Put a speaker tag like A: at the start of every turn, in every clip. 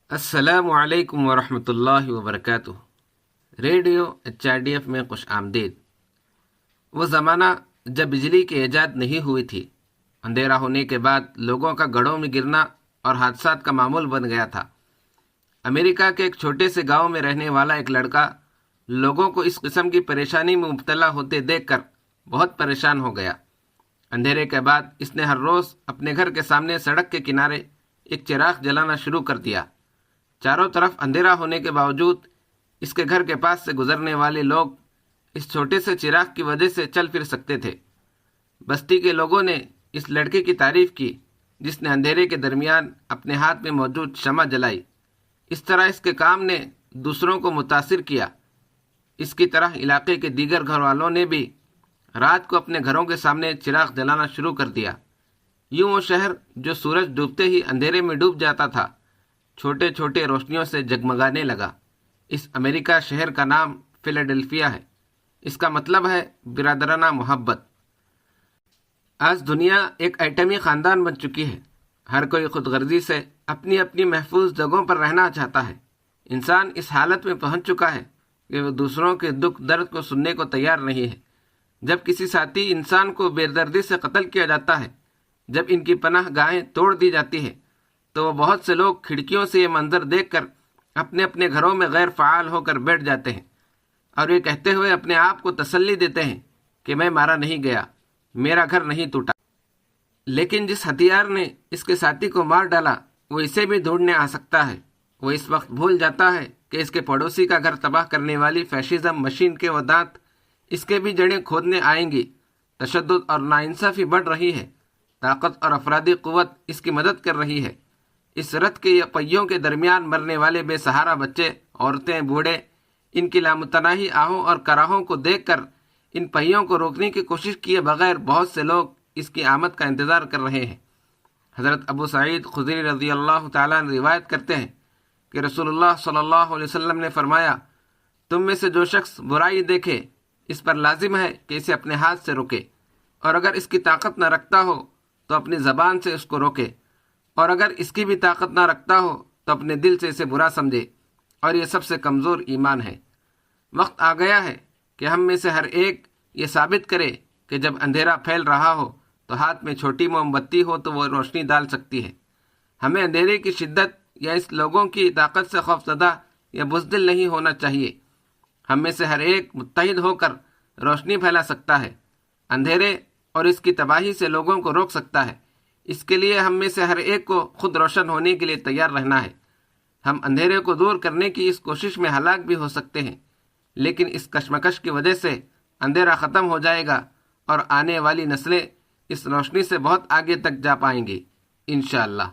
A: السلام علیکم ورحمۃ اللہ وبرکاتہ۔ ریڈیو HRDF میں خوش آمدید۔ وہ زمانہ جب بجلی کی ایجاد نہیں ہوئی تھی، اندھیرا ہونے کے بعد لوگوں کا گڑھوں میں گرنا اور حادثات کا معمول بن گیا تھا۔ امریکہ کے ایک چھوٹے سے گاؤں میں رہنے والا ایک لڑکا لوگوں کو اس قسم کی پریشانی میں مبتلا ہوتے دیکھ کر بہت پریشان ہو گیا۔ اندھیرے کے بعد اس نے ہر روز اپنے گھر کے سامنے سڑک کے کنارے ایک چراغ جلانا شروع کر دیا۔ چاروں طرف اندھیرا ہونے کے باوجود اس کے گھر کے پاس سے گزرنے والے لوگ اس چھوٹے سے چراغ کی وجہ سے چل پھر سکتے تھے۔ بستی کے لوگوں نے اس لڑکے کی تعریف کی جس نے اندھیرے کے درمیان اپنے ہاتھ میں موجود شمع جلائی۔ اس طرح اس کے کام نے دوسروں کو متاثر کیا۔ اس کی طرح علاقے کے دیگر گھر والوں نے بھی رات کو اپنے گھروں کے سامنے چراغ جلانا شروع کر دیا۔ یوں وہ شہر جو سورج ڈوبتے ہی اندھیرے میں ڈوب جاتا تھا، چھوٹے چھوٹے روشنیوں سے جگمگانے لگا۔ اس امریکہ شہر کا نام فیلاڈیلفیا ہے۔ اس کا مطلب ہے برادرانہ محبت۔ آج دنیا ایک ایٹمی خاندان بن چکی ہے۔ ہر کوئی خود غرضی سے اپنی اپنی محفوظ جگہوں پر رہنا چاہتا ہے۔ انسان اس حالت میں پہنچ چکا ہے کہ وہ دوسروں کے دکھ درد کو سننے کو تیار نہیں ہے۔ جب کسی ساتھی انسان کو بے دردی سے قتل کیا جاتا ہے، جب ان کی پناہ گاہیں توڑ دی جاتی ہے، تو وہ بہت سے لوگ کھڑکیوں سے یہ منظر دیکھ کر اپنے اپنے گھروں میں غیر فعال ہو کر بیٹھ جاتے ہیں اور یہ کہتے ہوئے اپنے آپ کو تسلی دیتے ہیں کہ میں مارا نہیں گیا، میرا گھر نہیں ٹوٹا۔ لیکن جس ہتھیار نے اس کے ساتھی کو مار ڈالا وہ اسے بھی ڈھونڈنے آ سکتا ہے۔ وہ اس وقت بھول جاتا ہے کہ اس کے پڑوسی کا گھر تباہ کرنے والی فیشزم مشین کے وہ دانت اس کے بھی جڑیں کھودنے آئیں گی۔ تشدد اور ناانصافی بڑھ رہی ہے۔ طاقت اور افرادی قوت اس کی مدد کر رہی ہے۔ اس رتھ کے پہیوں کے درمیان مرنے والے بے سہارا بچے، عورتیں، بوڑھے، ان کی لامتناہی آہوں اور کراہوں کو دیکھ کر ان پہیوں کو روکنے کی کوشش کیے بغیر بہت سے لوگ اس کی آمد کا انتظار کر رہے ہیں۔ حضرت ابو سعید خدری رضی اللہ تعالیٰ عنہ روایت کرتے ہیں کہ رسول اللہ صلی اللہ علیہ وسلم نے فرمایا، تم میں سے جو شخص برائی دیکھے اس پر لازم ہے کہ اسے اپنے ہاتھ سے روکے، اور اگر اس کی طاقت نہ رکھتا ہو تو اپنی زبان سے اس کو روکے، اور اگر اس کی بھی طاقت نہ رکھتا ہو تو اپنے دل سے اسے برا سمجھے، اور یہ سب سے کمزور ایمان ہے۔ وقت آ گیا ہے کہ ہم میں سے ہر ایک یہ ثابت کرے کہ جب اندھیرا پھیل رہا ہو تو ہاتھ میں چھوٹی موم بتی ہو تو وہ روشنی ڈال سکتی ہے۔ ہمیں اندھیرے کی شدت یا اس لوگوں کی طاقت سے خوفزدہ یا بزدل نہیں ہونا چاہیے۔ ہم میں سے ہر ایک متحد ہو کر روشنی پھیلا سکتا ہے، اندھیرے اور اس کی تباہی سے لوگوں کو روک سکتا ہے۔ اس کے لیے ہم میں سے ہر ایک کو خود روشن ہونے کے لیے تیار رہنا ہے۔ ہم اندھیرے کو دور کرنے کی اس کوشش میں ہلاک بھی ہو سکتے ہیں، لیکن اس کشمکش کی وجہ سے اندھیرا ختم ہو جائے گا اور آنے والی نسلیں اس روشنی سے بہت آگے تک جا پائیں گی انشاءاللہ۔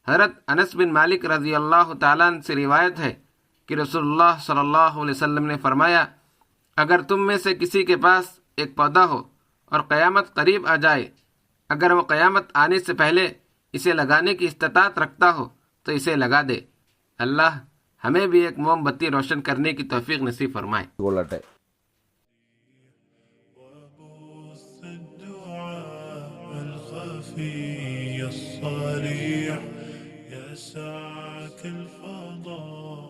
A: حضرت انس بن مالک رضی اللہ تعالیٰ عنہ سے روایت ہے کہ رسول اللہ صلی اللہ علیہ وسلم نے فرمایا، اگر تم میں سے کسی کے پاس ایک پودا ہو اور قیامت قریب آ جائے، اگر وہ قیامت آنے سے پہلے اسے لگانے کی استطاعت رکھتا ہو تو اسے لگا دے۔ اللہ ہمیں بھی ایک موم بتی روشن کرنے کی توفیق نصیب فرمائے۔
B: കൊള്ളട്ടെ.
C: وبث الدعاء الخفي الصريح يسعك الفضاء